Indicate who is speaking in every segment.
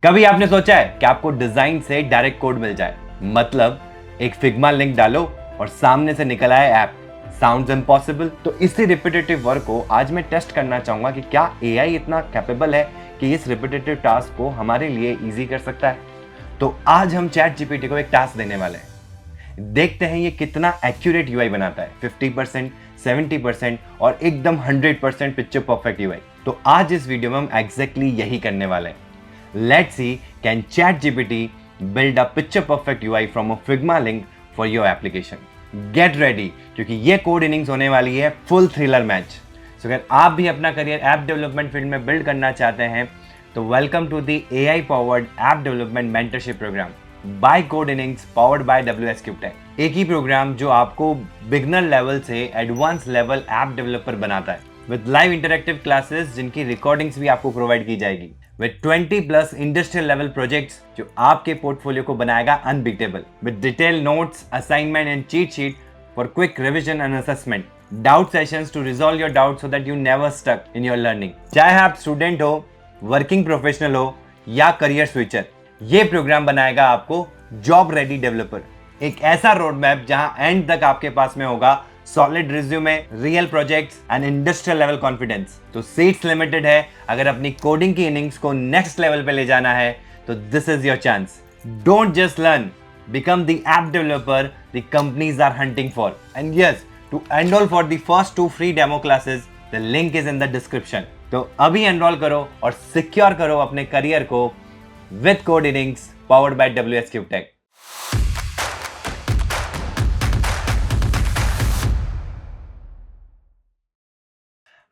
Speaker 1: कभी आपने सोचा है कि आपको डिजाइन से डायरेक्ट कोड मिल जाए, मतलब एक फिग्मा लिंक डालो और सामने से निकल आए ऐप। Sounds impossible. तो इसी रिपीटेटिव वर्क को आज मैं टेस्ट करना चाहूंगा कि क्या एआई इतना कैपेबल है कि इस रिपीटेटिव टास्क को हमारे लिए इजी कर सकता है। तो आज हम चैट जीपीटी को एक टास्क देने वाले हैं। देखते हैं ये कितना एक्यूरेट यूआई बनाता है। 50%, 70% और एकदम 100% पिक्चर परफेक्ट यूआई। तो आज इस वीडियो में हम एग्जैक्टली यही करने वाले हैं। Let's see, can ChatGPT build a picture perfect UI from a Figma link for your application? Get ready, क्योंकि ये कोड इनिंग्स होने वाली है फुल थ्रिलर मैच। सो अगर आप भी अपना करियर ऐप डेवलपमेंट फील्ड में बिल्ड करना चाहते हैं तो welcome to the AI powered app development mentorship program by Code Innings powered by WSCube Tech। एक ही प्रोग्राम जो आपको बिगनर लेवल से एडवांस लेवल ऐप डेवलपर बनाता है, विद लाइव इंटरेक्टिव क्लासेस जिनकी रिकॉर्डिंग्स भी आपको प्रोवाइड की जाएगी, with 20 plus industrial level projects जो आपके पोर्टफोलियो को बनाएगा unbeatable, with detailed notes, assignment and cheat sheet for quick revision and assessment, doubt sessions to resolve your doubts so that you never stuck in your learning। चाहे आप student हो, working professional हो या career switcher, ये programme बनाएगा आपको job ready developer. एक ऐसा रोड मैप जहां एंड तक आपके पास में होगा solid resume, real projects and industrial level confidence. तो सीट्स लिमिटेड है। अगर अपनी कोडिंग की इनिंग्स को नेक्स्ट लेवल पे ले जाना है तो this is your chance. Don't just learn, become the app developer the companies are hunting for। And yes, to enroll for the first 2 free demo classes, the link is in the description। तो अभी enrol करो और secure करो अपने career को with code innings powered by WSCube Tech।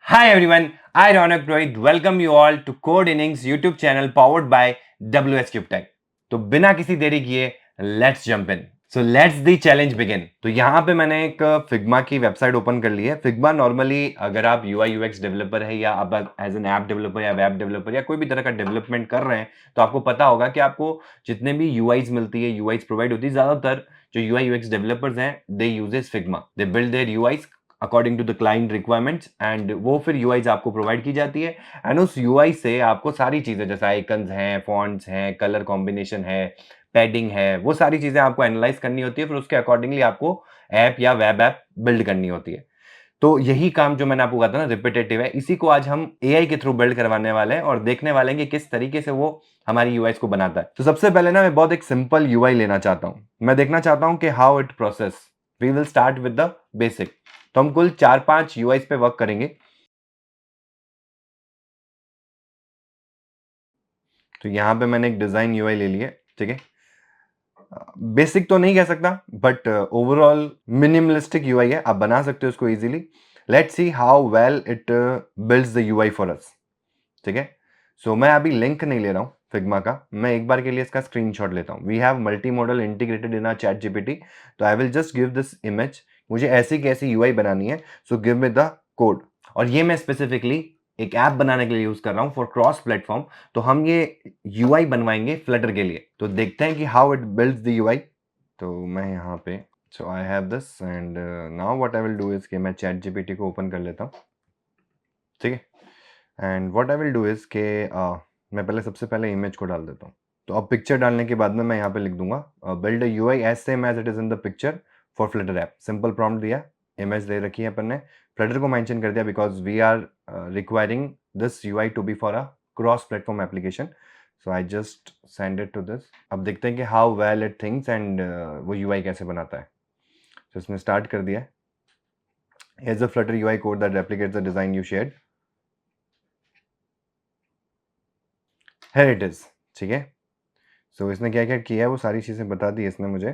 Speaker 1: Hi everyone, I Ronak Rohit welcome you all to Code Innings YouTube channel powered by WSCube Tech। तो बिना किसी देरी किए let's jump in. So let's the challenge begin. तो यहाँ पे मैंने एक फिग्मा की वेबसाइट ओपन कर ली है। फिग्मा नॉर्मली अगर आप यूआई यूएक्स डेवलपर है या आप एज एन ऐप डेवलपर या वेब डेवलपर या कोई भी तरह का डेवलपमेंट कर रहे हैं तो आपको पता होगा कि आपको जितने भी यूआईज मिलती है, यूआईज प्रोवाइड होती है, ज्यादातर जो यूआई यूएक्स डेवलपर्स हैं they uses Figma. They build their UIs according to the client requirements and वो फिर यूआईज आपको प्रोवाइड की जाती है। एंड उस यूआई से आपको सारी चीजें जैसे आइकन्स हैं, फॉन्ट्स हैं, कलर कॉम्बिनेशन है, पैडिंग है, वो सारी चीजें आपको एनालाइज करनी होती है। फिर उसके अकॉर्डिंगली आपको ऐप या वेब ऐप बिल्ड करनी होती है। तो यही काम जो मैंने आपको कहा था ना रिपीटेटिव है, इसी को आज हम एआई के थ्रू बिल्ड करवाने वाले हैं और देखने वाले हैं कि किस तरीके से वो हमारी यूआईज को बनाता है। तो सबसे पहले ना मैं बहुत एक सिंपल यूआई लेना चाहता हूं। मैं देखना चाहता हूं कि how it process. We will start with the basic. तो हम कुल 4-5 यूआईज पे वर्क करेंगे। तो यहां पे मैंने एक डिजाइन यूआई ले लिया, ठीक है। बेसिक तो नहीं कह सकता बट ओवरऑल मिनिमलिस्टिक यूआई है, आप बना सकते हो उसको easily. Let's see how well it builds the UI for us, ठीक है। सो मैं अभी लिंक नहीं ले रहा हूँ फिग्मा का, मैं एक बार के लिए इसका स्क्रीनशॉट लेता हूँ। We have multi model integrated in our ChatGPT. तो I will just give this image, मुझे ऐसी कैसी यूआई बनानी है, so give me the code. और ये मैं स्पेसिफिकली एक ऐप बनाने के लिए यूज कर रहा हूँ फॉर क्रॉस प्लेटफॉर्म। तो हम ये यूआई बनवाएंगे फ्लटर के लिए। तो देखते हैं कि how it builds the UI. तो मैं यहाँ पे so I have this and now what I will do is कि मैं चैट जीपीटी को ओपन कर लेता हूँ, ठीक है। And what I will do is के मैं पहले सबसे पहले इमेज को डाल देता हूँ। तो अब पिक्चर डालने के बाद में मैं यहाँ पे लिख दूंगा build a UI as same as it is in the picture for Flutter app. Simple prompt दिया, इमेज दे रखी है अपन ने, फ्लटर को मेंशन कर दिया because we are requiring this UI to be for a cross platform application. So I just send it to this. अब देखते हैं कि how well it thinks and वो यूआई कैसे बनाता है। तो इसने स्टार्ट कर दिया। Here's a Flutter UI code that replicates the design you shared. Here it is, ठीक है। सो इसने क्या क्या किया है वो सारी चीज़ें बता दी इसने मुझे।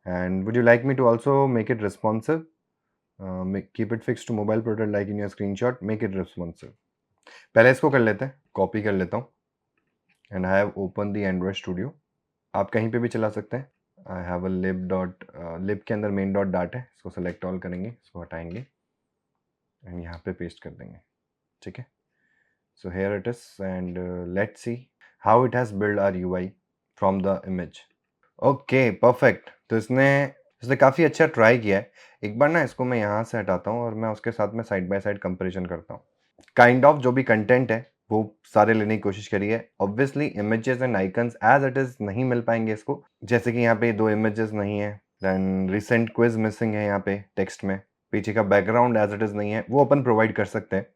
Speaker 1: And would you like me to also make it responsive, keep it fix to mobile product like in your screenshot, make it responsive. पहले इसको कर लेते हैं, कॉपी कर लेता हूँ and I have open the Android Studio. आप कहीं पे भी चला सकते हैं। I have a lib dot, लिब के अंदर मेन डॉट डाट है, इसको सेलेक्ट ऑल करेंगे, इसको हटाएंगे एंड यहाँ पे पेस्ट कर देंगे, ठीक है। So here it is and let's see how it has build our UI from the image. Okay perfect. तो इसने इसने काफ़ी अच्छा ट्राई किया है। एक बार ना इसको मैं यहाँ से हटाता हूँ और मैं उसके साथ में साइड बाय साइड कंपैरिजन करता हूँ। काइंड ऑफ जो भी कंटेंट है वो सारे लेने की कोशिश करी है। Obviously images and icons as it is नहीं मिल पाएंगे इसको, जैसे कि यहाँ पे 2 इमेजेस नहीं है, देन रिसेंट क्विज मिसिंग है यहाँ पे टेक्स्ट में, पीछे का बैकग्राउंड एज इट इज नहीं है, वो अपन प्रोवाइड कर सकते हैं,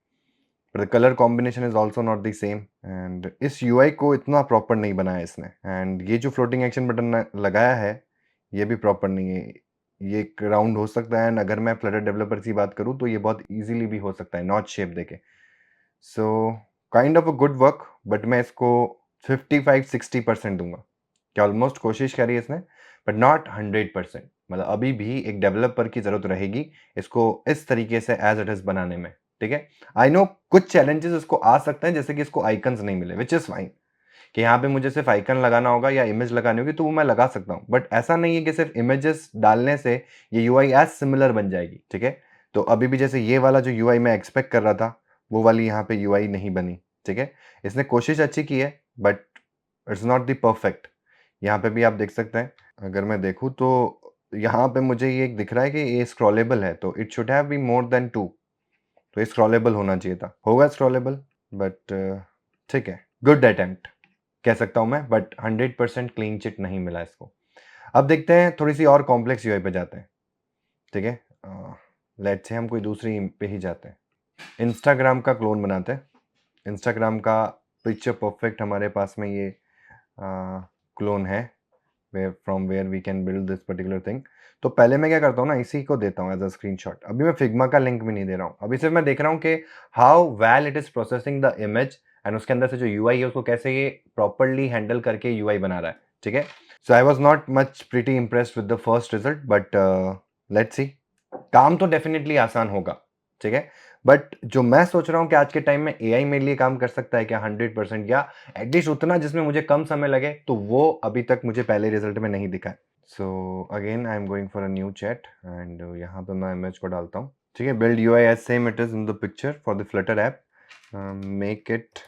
Speaker 1: पर the colour combination is also not the same. And इस यूआई को इतना प्रॉपर नहीं बनाया इसने, एंड ये जो फ्लोटिंग एक्शन बटन लगाया है ये भी प्रॉपर नहीं है, ये एक राउंड हो सकता है, एंड अगर मैं फ्लटर डेवलपर की बात करूँ तो ये बहुत इजीली भी हो सकता है नॉच शेप देके। So kind of a good work, but मैं इसको 55-60% दूंगा कि ऑलमोस्ट कोशिश करी इसने, बट नॉट 100%। मतलब अभी भी एक डेवलपर की जरूरत रहेगी इसको इस तरीके से एज इट इज बनाने में, ठीक है। आई नो कुछ चैलेंजेस इसको आ सकते हैं, जैसे कि इसको आइकन्स नहीं मिले, विच इज फाइन, कि यहाँ पे मुझे सिर्फ आइकन लगाना होगा या इमेज लगानी होगी तो वो मैं लगा सकता हूँ, बट ऐसा नहीं है कि सिर्फ इमेजेस डालने से ये यूआई एज सिमिलर बन जाएगी, ठीक है। तो अभी भी जैसे ये वाला जो यूआई मैं एक्सपेक्ट कर रहा था वो वाली यहाँ पे यूआई नहीं बनी, ठीक है। इसने कोशिश अच्छी की है but it's not the perfect. यहाँ पे भी आप देख सकते हैं, अगर मैं देखूँ तो यहाँ पे मुझे ये दिख रहा है कि ये स्क्रॉलेबल है, तो it should have be more than 2, तो ये स्क्रॉलेबल होना चाहिए था, होगा स्क्रॉलेबल, बट ठीक है, गुड अटेम्प्ट कह सकता हूं मैं, बट 100% क्लीन चिट नहीं मिला इसको। अब देखते हैं, थोड़ी सी और कॉम्प्लेक्स यूआई पे जाते हैं, ठीक है। लेट्स से हम कोई दूसरी पे ही जाते हैं, इंस्टाग्राम का क्लोन बनाते हैं। इंस्टाग्राम का पिक्चर परफेक्ट हमारे पास में ये क्लोन है, from where we can build this particular thing. तो पहले मैं क्या करता हूँ ना, इसी को देता हूँ एज अ स्क्रीनशॉट। अभी मैं फिग्मा का लिंक भी नहीं दे रहा हूँ, अभी सिर्फ मैं देख रहा हूँ कि how well it is processing the image, and उसके अंदर से जो यूआई है उसको कैसे ये प्रॉपरली हैंडल करके यूआई बना रहा है, ठीक है। So I was not much pretty impressed with the first result, but let's see, काम तो डेफिनेटली आसान होगा, ठीक है। बट जो मैं सोच रहा हूँ कि आज के टाइम में एआई मेरे लिए काम कर सकता है क्या 100%, या एटलीस्ट उतना जिसमें मुझे कम समय लगे, तो वो अभी तक मुझे पहले रिजल्ट में नहीं दिखा है। So again I am going for a new chat, and यहाँ पे मैं इमेज को डालता हूँ, ठीक है। Build UI as same it is in the picture for the Flutter app, make it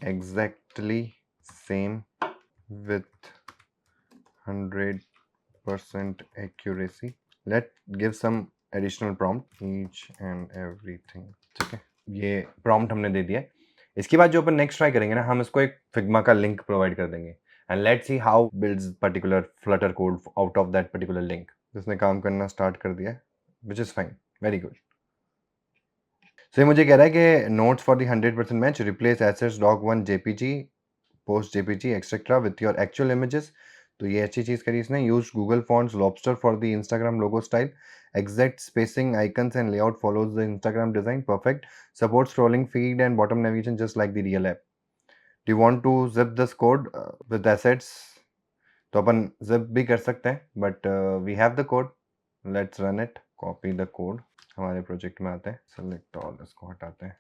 Speaker 1: exactly same with 100% accuracy. Let give some additional prompt, each and everything, ठीक है। ये prompt हमने दे दिया है। इसके बाद जो अपन नेक्स्ट ट्राई करेंगे ना, हम इसको एक फिग्मा का लिंक प्रोवाइड कर देंगे, and let's see how builds particular Flutter code out of that particular link. जिसने काम करना स्टार्ट कर दिया, which is fine, very good. So ये मुझे कह रहा है कि notes for the 100% match, replace assets doc1 jpg post jpg etcetera with your actual images. तो ये अच्छी चीज़ करी इसने। Use Google fonts Lobster for the Instagram logo style, exact spacing icons and layout follows the Instagram design, perfect, support scrolling feed and bottom navigation just like the real app. Do you want to zip this code with assets? तो अपन zip भी कर सकते हैं, but we have the code, let's run it, copy the code, हमारे project में आते हैं, सेलेक्ट ऑल, इसको हटाते हैं,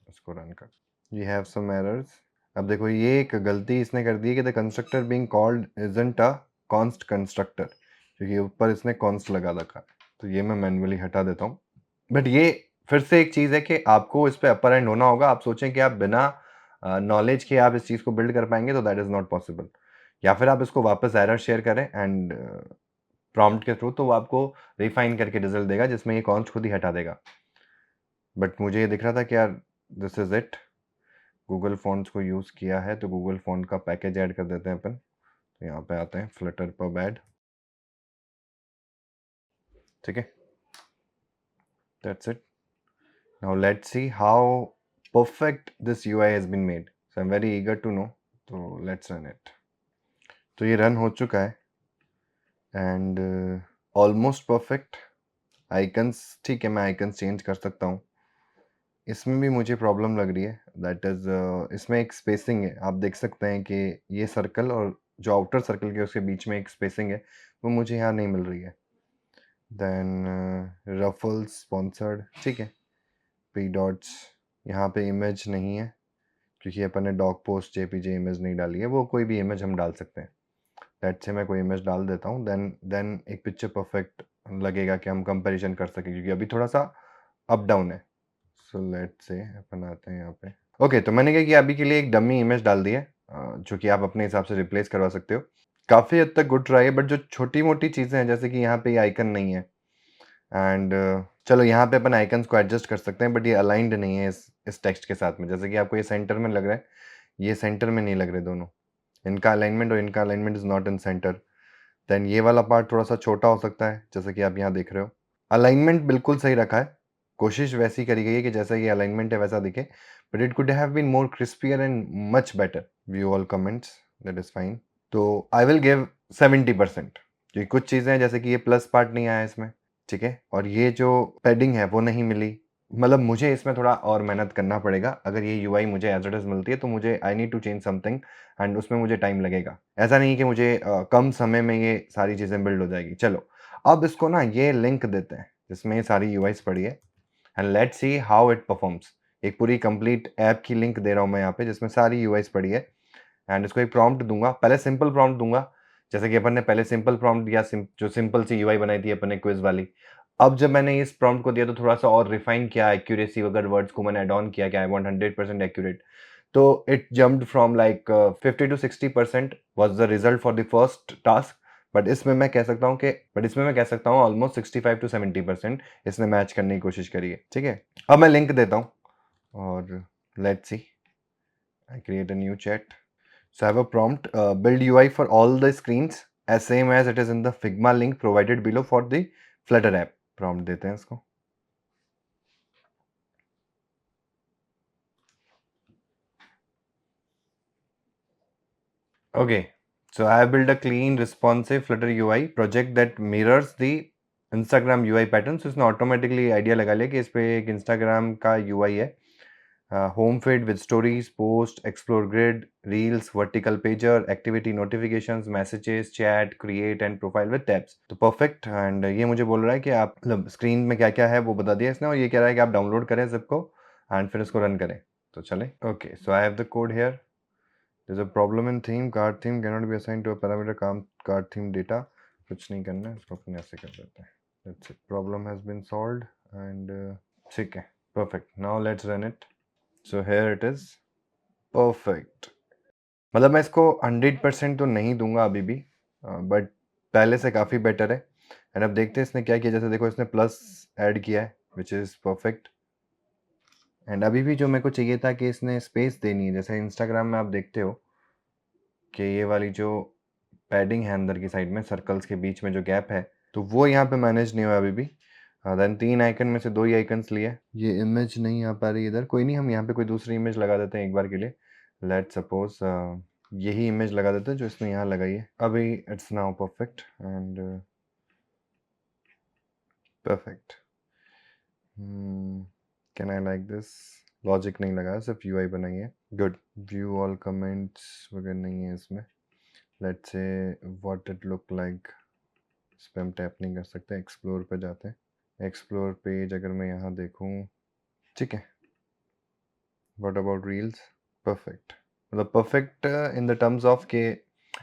Speaker 1: इसको रन कर। We have some errors. अब देखो ये एक गलती इसने कर दी है कि the constructor being called isn't a const constructor, क्योंकि ऊपर इसने कॉन्स्ट लगा रखा है, तो ये मैं मैन्युअली हटा देता हूँ। बट ये फिर से एक चीज़ है कि आपको इस पे अपर एंड होना होगा। आप सोचें कि आप बिना नॉलेज के आप इस चीज़ को बिल्ड कर पाएंगे, तो दैट इज़ नॉट पॉसिबल। या फिर आप इसको वापस एरर शेयर करें एंड प्रॉम्प्ट के थ्रू, तो वो आपको रिफाइन करके रिजल्ट देगा, जिसमें ये कॉन्स्ट खुद ही हटा देगा। बट मुझे ये दिख रहा था कि यार this is it, Google fonts को यूज़ किया है, तो गूगल फॉन्ट का पैकेज ऐड कर देते हैं अपन। तो यहाँ पे आते हैं फ्लटर पब ऐड, ठीक है, that's it. Now let's see how perfect this UI has been made, so I am very eager to know. तो लेट्स रन इट। तो ये रन हो चुका है, एंड ऑलमोस्ट परफेक्ट। आइकन्स ठीक है, मैं आइकन्स चेंज कर सकता हूँ। इसमें भी मुझे प्रॉब्लम लग रही है, दैट इज़ इसमें एक स्पेसिंग है, आप देख सकते हैं कि ये सर्कल और जो आउटर सर्कल के उसके बीच में एक स्पेसिंग है, वो मुझे यहाँ नहीं मिल रही है। देन रफल्स स्पॉन्सर्ड, ठीक है, पी डॉट्स, यहाँ पे इमेज नहीं है क्योंकि अपन ने डॉग पोस्ट जेपीजे इमेज नहीं डाली है, वो कोई भी इमेज हम डाल सकते हैं। लेट्स से मैं कोई इमेज डाल देता हूँ, देन एक पिक्चर परफेक्ट लगेगा कि हम कंपैरिजन कर सकें, क्योंकि अभी थोड़ा सा अप डाउन है। सो लेट्स से अपन आते हैं यहाँ पे। ओके, तो मैंने क्या किया, अभी के लिए एक डमी इमेज डाल दी है, जो कि आप अपने हिसाब से रिप्लेस करवा सकते हो। काफ़ी हद तक गुड ट्राई है, बट जो छोटी मोटी चीज़ें हैं, जैसे कि यहाँ पे ये आइकन नहीं है, एंड चलो यहाँ पे अपन आइकन्स को एडजस्ट कर सकते हैं, बट ये अलाइंड नहीं है इस टेक्स्ट के साथ में। जैसे कि आपको ये सेंटर में लग रहा है, ये सेंटर में नहीं लग रहे दोनों, इनका अलाइनमेंट और इनका alignment is not in centre. Then ये वाला पार्ट थोड़ा सा छोटा हो सकता है, जैसे कि आप यहाँ देख रहे हो। अलाइनमेंट बिल्कुल सही रखा है, कोशिश वैसी करी गई है कि जैसा ये अलाइनमेंट है वैसा दिखे, but it could have been more crispier and much better. View all comments, that is fine. तो आई विल गिव 70%, क्योंकि कुछ चीज़ें हैं जैसे कि ये प्लस पार्ट नहीं आया इसमें, ठीक है, और ये जो पैडिंग है वो नहीं मिली। मतलब मुझे इसमें थोड़ा और मेहनत करना पड़ेगा। अगर ये यूआई मुझे एज इट इज मिलती है तो मुझे I need to change something, and उसमें मुझे टाइम लगेगा। ऐसा नहीं कि मुझे कम समय में ये सारी चीज़ें बिल्ड हो जाएगी। चलो अब इसको ना ये लिंक देते हैं जिसमें ये सारी यूआईस पड़ी है, and let's see how it performs. एक पूरी कंप्लीट ऐप की लिंक दे रहा हूँ मैं यहाँ पे, जिसमें सारी यूआईस पड़ी है, एंड इसको एक प्रॉम्प्ट दूंगा। पहले सिंपल प्रॉम्प्ट दूंगा, जैसे कि अपन ने पहले सिंपल प्रॉम्प्ट दिया, जो सिंपल सी यूआई बनाई थी अपन ने क्विज वाली। अब जब मैंने इस प्रॉम्प्ट को दिया तो थोड़ा सा और रिफाइन किया, एक्यूरेसी वगैरह वर्ड्स को मैंने एड ऑन किया कि आई वांट 100% एक्यूरेट। तो it jumped from like 50 to 60% was the result for the first task. But इसमें मैं कह सकता हूँ ऑलमोस्ट 65 to 70% इसने मैच करने की कोशिश करी है, ठीक है। अब मैं लिंक देता हूँ और let's see, I create a new chat. So I have a prompt, build UI for all the screens as same as it is in the Figma link provided below for the Flutter app. Prompt देते हैं इसको। Okay, so I have built a clean, responsive Flutter UI project that mirrors the Instagram UI pattern. So इसने automatically idea लगा लिया कि इस पे एक Instagram का UI है। Home feed with stories, post, explore grid, reels, vertical pager, activity notifications, messages, chat, create and profile with tabs. तो परफेक्ट। एंड ये मुझे बोल रहा है कि आप मतलब स्क्रीन में क्या क्या है वो बता दिया इसने, और ये कह रहा है कि आप डाउनलोड करें जिप को एंड फिर इसको रन करें। तो चले। Okay, so I have the code here. There is a problem in theme, card theme can not be assigned to a parameter card theme data. कुछ नहीं करना है, इसको अपन ऐसे कर देते हैं। That's it, problem has been solved and ठीक है, perfect. Now let's run it. So here it is perfect. मतलब मैं इसको 100% तो नहीं दूंगा अभी भी, बट पहले से काफ़ी बेटर है। एंड अब देखते हैं इसने क्या किया। जैसे देखो इसने प्लस ऐड किया है विच इज़ परफेक्ट। एंड अभी भी जो मेरे को चाहिए था कि इसने स्पेस देनी है, जैसे इंस्टाग्राम में आप देखते हो कि ये वाली जो पैडिंग है अंदर की साइड में, सर्कल्स के बीच में जो गैप है, तो वो यहाँ पे मैनेज नहीं हुआ अभी भी। देन 3 आइकन में से 2 ही आइकन्स लिए। ये इमेज नहीं आ पा रही इधर, कोई नहीं, हम यहाँ पे कोई दूसरी इमेज लगा देते हैं एक बार के लिए। लेट्स सपोज यही इमेज लगा देते हैं जो इसने यहाँ लगाई है। अभी it's now perfect and perfect. Can I like this? Logic नहीं लगा, सिर्फ यूआई बनाई है। गुड। व्यू ऑल कमेंट्स वगैरह नहीं है इसमें। Let's say what it look like. इस पर हम टैप नहीं कर सकते, एक्सप्लोर पे जाते हैं। एक्सप्लोर पेज अगर मैं यहाँ देखूँ, ठीक है। What about reels? परफेक्ट। मतलब perfect in the terms of के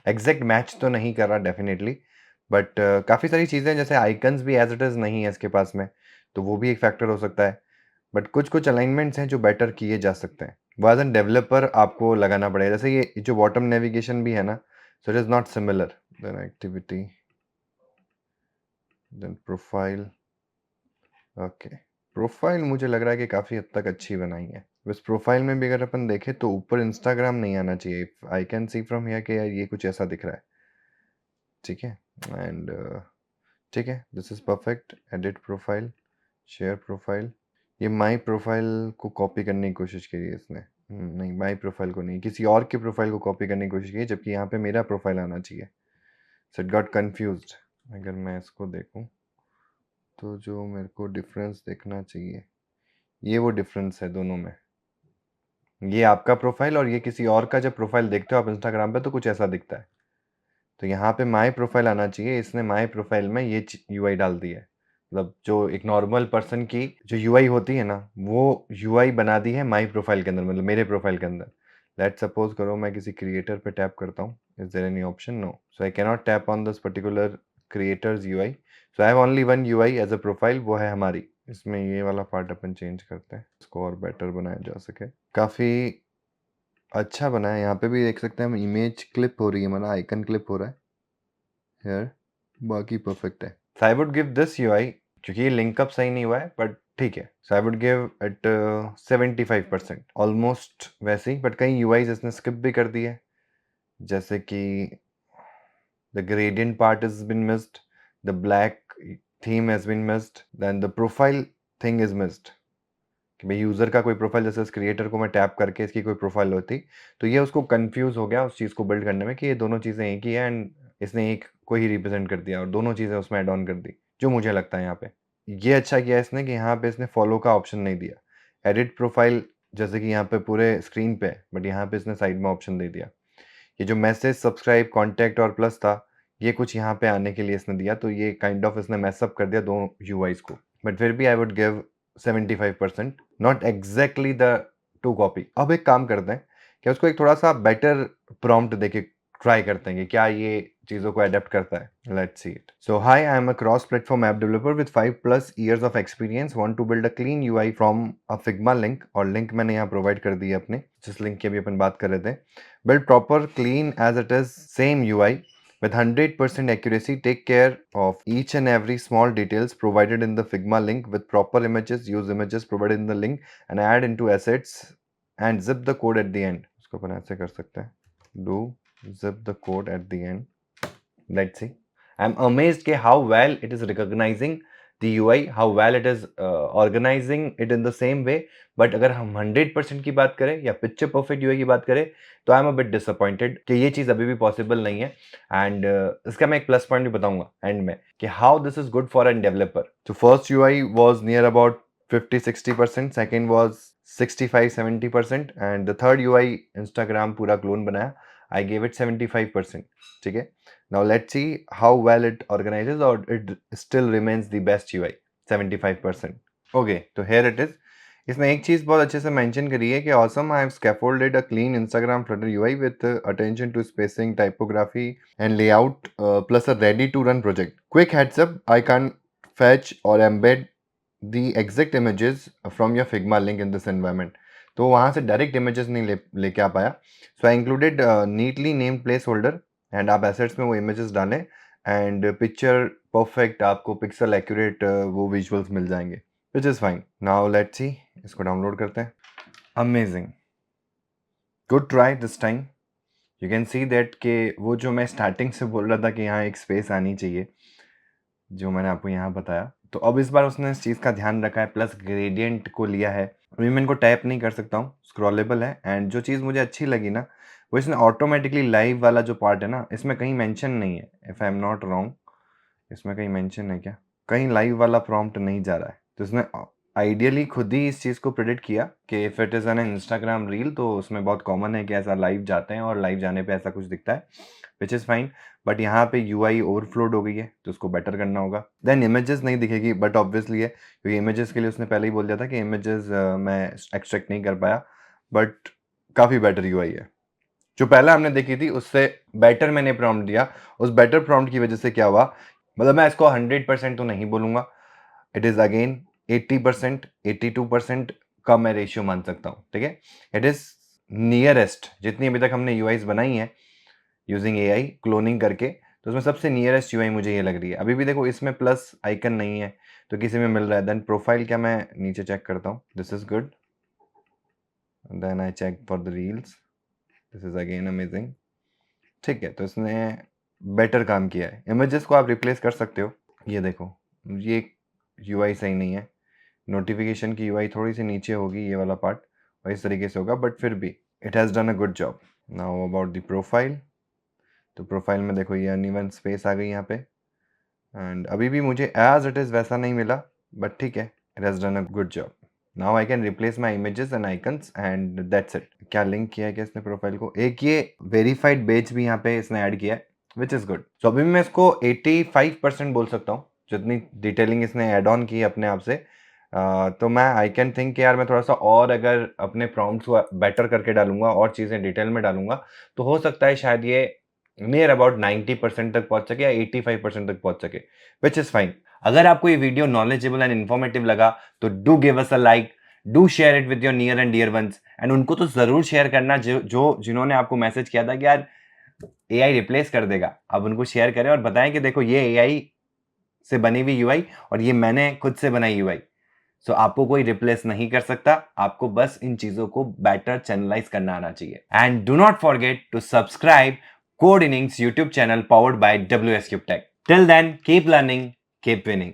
Speaker 1: एग्जैक्ट मैच तो नहीं कर रहा डेफिनेटली, बट काफ़ी सारी चीज़ें जैसे आइकन्स भी एज इट इज़ नहीं है इसके पास में, तो वो भी एक फैक्टर हो सकता है। बट कुछ कुछ अलाइनमेंट्स हैं जो बेटर किए जा सकते हैं, वो एज एन डेवलपर आपको लगाना पड़ेगा। जैसे ये जो बॉटम नेविगेशन भी है ना, so it is not similar. Then activity, then profile. Okay, profile मुझे लग रहा है कि काफ़ी हद तक अच्छी बनाई है। बस प्रोफाइल में भी अगर अपन देखें तो ऊपर इंस्टाग्राम नहीं आना चाहिए। I can see from here कि यार ये कुछ ऐसा दिख रहा है, ठीक है। एंड ठीक है, this is perfect. Edit profile, share profile. ये माई प्रोफाइल को कॉपी करने की कोशिश करी है इसने। नहीं, माई प्रोफाइल को नहीं, किसी और के प्रोफाइल को कॉपी करने की कोशिश की है, जबकि यहाँ पे मेरा प्रोफाइल आना चाहिए। So it got confused. अगर मैं इसको देखूँ तो जो मेरे को डिफरेंस देखना चाहिए, ये वो डिफरेंस है दोनों में। ये आपका प्रोफाइल और ये किसी और का जब प्रोफाइल देखते हो आप इंस्टाग्राम पे तो कुछ ऐसा दिखता है। तो यहाँ पे माई प्रोफाइल आना चाहिए, इसने माई प्रोफाइल में ये यूआई डाल दी है। मतलब जो एक नॉर्मल पर्सन की जो यूआई होती है ना, वो यूआई बना दी है माई प्रोफाइल के अंदर, मतलब मेरे प्रोफाइल के अंदर। लेट्स सपोज करो मैं किसी क्रिएटर पे टैप करता हूँ, is there any option? No. So I can not tap on this particular creators UI. So I have only one UI as a profile, वो है हमारी। इसमें ये वाला पार्ट अपन चेंज करते हैं, इसको और बेटर बनाया जा सके। काफ़ी अच्छा बना है। यहाँ पे भी देख सकते हैं हम, इमेज क्लिप हो रही है, मतलब आइकन क्लिप हो रहा है हियर। बाकी परफेक्ट है। So I would give this UI क्योंकि ये लिंकअप सही नहीं हुआ है, बट ठीक है। So I would give it 75%, almost वैसे ही। बट कई यूआईज इसने स्किप भी कर दी है, जैसे कि the gradient part is been missed, the black theme has been missed, then the profile thing is missed. कि भाई यूजर का कोई प्रोफाइल, जैसे इस क्रिएटर को मैं टैप करके इसकी कोई प्रोफाइल होती, तो ये उसको कंफ्यूज हो गया उस चीज़ को बिल्ड करने में कि ये दोनों चीज़ें एक ही है, एंड इसने एक को ही रिप्रेजेंट कर दिया और दोनों चीज़ें उसमें ऐड ऑन कर दी, जो मुझे लगता है यहाँ पे ये अच्छा किया इसने कि यहाँ पे इसने फॉलो का ऑप्शन नहीं दिया। एडिट प्रोफाइल जैसे कि यहाँ पे पूरे स्क्रीन पे, बट यहाँ पे इसने साइड में ऑप्शन दे दिया। ये जो मैसेज, सब्सक्राइब, कॉन्टैक्ट और प्लस था, ये कुछ यहाँ पे आने के लिए इसने दिया, तो ये काइंड ऑफ इसने मैसअप कर दिया दोनों यूआईज को। बट फिर भी आई would give 75%, not exactly the two copy. अब एक काम करते हैं कि उसको एक थोड़ा सा बेटर प्रॉम्प्ट देके ट्राई करते हैं कि क्या ये चीज़ों को अडेप्ट करता है। Let's see it. So hi, I am a cross platform app developer with 5+ years of experience, want to build a clean UI from a Figma link. और लिंक मैंने यहाँ प्रोवाइड कर दी है अपने, जिस लिंक की अभी अपन बात कर रहे थे। Build proper, clean as it is, same UI with 100% accuracy. Take care of each and every small details provided in the Figma link with proper images. Use images provided in the link and add into assets and zip the code at the end. इसको अपन ऐसे कर सकते हैं. Do zip the code at the end. Let's see. I'm amazed कि how well it is recognizing the UI, how well it is organizing it in the same way. But अगर हम 100% की बात करें या पिक्चर परफेक्ट यूआई की बात करें, तो आई एम अ बिट डिसअपॉइंटेड कि ये चीज़ अभी भी पॉसिबल नहीं है। एंड इसका मैं एक प्लस पॉइंट भी बताऊंगा एंड में कि how this is good for an developer. तो first UI was near about 50-60%, second was 65-70%, and the third UI Instagram पूरा क्लोन बनाया, आई गेव इट 75%। ठीक है, now let's see how well it organizes, or it still remains the best UI, 75%. Okay, तो here it is. इसमें एक चीज़ बहुत अच्छे से मेंशन करी है कि awesome, I have scaffolded a clean Instagram Flutter UI with attention to spacing, typography and layout, plus a ready to run project. Quick heads up, I can't fetch or embed the exact images from your Figma link in this environment. तो वहाँ से direct images नहीं लेके आ पाया। So I included neatly named placeholder, and आप assets में वो इमेजेस डालें एंड पिक्चर परफेक्ट, आपको पिक्सल एक्यूरेट वो विजुअल्स मिल जाएंगे, which is fine. Now let's see, इसको डाउनलोड करते हैं। Amazing, good try this time. You can see that कि वो जो मैं स्टार्टिंग से बोल रहा था कि यहाँ एक स्पेस आनी चाहिए, जो मैंने आपको यहाँ बताया, तो अब इस बार उसने इस चीज़ का ध्यान रखा है, प्लस ग्रेडियंट को लिया है। अभी मैं इनको टैप नहीं कर सकता हूँ, स्क्रॉलेबल है। एंड जो चीज़ मुझे अच्छी लगी ना, वो इसने ऑटोमेटिकली लाइव वाला जो पार्ट है ना, इसमें कहीं मेंशन नहीं है, if I am not wrong. इसमें कहीं मेंशन है क्या? कहीं लाइव वाला प्रॉम्प्ट नहीं जा रहा है, तो इसने आइडियली खुद ही इस चीज़ को प्रेडिक्ट किया कि if it is an Instagram reel, तो उसमें बहुत कॉमन है कि ऐसा लाइव जाते हैं और लाइव जाने पे ऐसा कुछ दिखता है, विच इज़ फाइन। बट यहाँ पे यूआई ओवरफ्लोड हो गई है, तो उसको बेटर करना होगा। देन इमेजेस नहीं दिखेगी, बट ऑब्वियसली है, क्योंकि इमेजेस के लिए उसने पहले ही बोल दिया था कि इमेजेस मैं एक्सट्रैक्ट नहीं कर पाया, बट काफ़ी बेटर यूआई है। जो पहले हमने देखी थी उससे बेटर मैंने प्रॉम्प्ट दिया, उस बेटर प्रॉम्प्ट की वजह से क्या हुआ, मतलब मैं इसको 100% तो नहीं बोलूँगा, इट इज़ अगेन 80%, 82% का मैं रेशियो मान सकता हूँ। ठीक है, इट इज़ नियरेस्ट, जितनी अभी तक हमने यूआईज बनाई हैं यूजिंग एआई क्लोनिंग करके, तो उसमें सबसे नियरेस्ट यूआई मुझे ये लग रही है। अभी भी देखो इसमें प्लस आइकन नहीं है, तो किसी में मिल रहा है। देन प्रोफाइल क्या, मैं नीचे चेक करता हूँ, this is good. Then I check for the reels, this is again amazing. ठीक है, तो इसने बेटर काम किया है। इमेजेस को आप रिप्लेस कर सकते हो, ये देखो, ये यूआई सही नहीं है, नोटिफिकेशन की यूआई थोड़ी सी नीचे होगी, ये वाला पार्ट, और इस तरीके से होगा, बट फिर भी it has done a good job. Now about the profile, तो प्रोफाइल में देखो ये अनइवन स्पेस आ गई यहाँ पे, एंड अभी भी मुझे एज इट इज़ वैसा नहीं मिला, बट ठीक है, it has done a good job. Now I can replace my images and icons and that's it. क्या लिंक किया है क्या इसने प्रोफाइल को, एक ये वेरीफाइड बेच भी यहाँ पे इसने ऐड किया है, विच इज़ गुड। सो अभी मैं इसको 85% बोल सकता हूँ, जितनी डिटेलिंग इसने ऐड ऑन की अपने आप से। तो मैं आई कैन थिंक कि यार मैं थोड़ा सा और अगर अपने प्रॉम्प्ट्स को बेटर करके डालूंगा और चीज़ें डिटेल में डालूंगा, तो हो सकता है शायद ये नियर अबाउट 90% तक पहुंच सके या 85% तक पहुंच सके, विच इज़ फाइन। अगर आपको ये वीडियो नॉलेजेबल एंड इन्फॉर्मेटिव लगा, तो do give us a like, do share it with your near and dear ones, and उनको तो जरूर शेयर करना जिन्होंने आपको मैसेज किया था कि यार एआई रिप्लेस कर देगा। अब उनको शेयर करें और बताएं कि देखो ये एआई से बनी हुई यूआई और ये मैंने खुद से बनाई यूआई। सो आपको कोई रिप्लेस नहीं कर सकता, आपको बस इन चीजों को बेटर चैनलाइज करना आना चाहिए। And do not forget to subscribe Code Innings YouTube channel powered by WS Cube Tech। Till then keep learning, keep winning.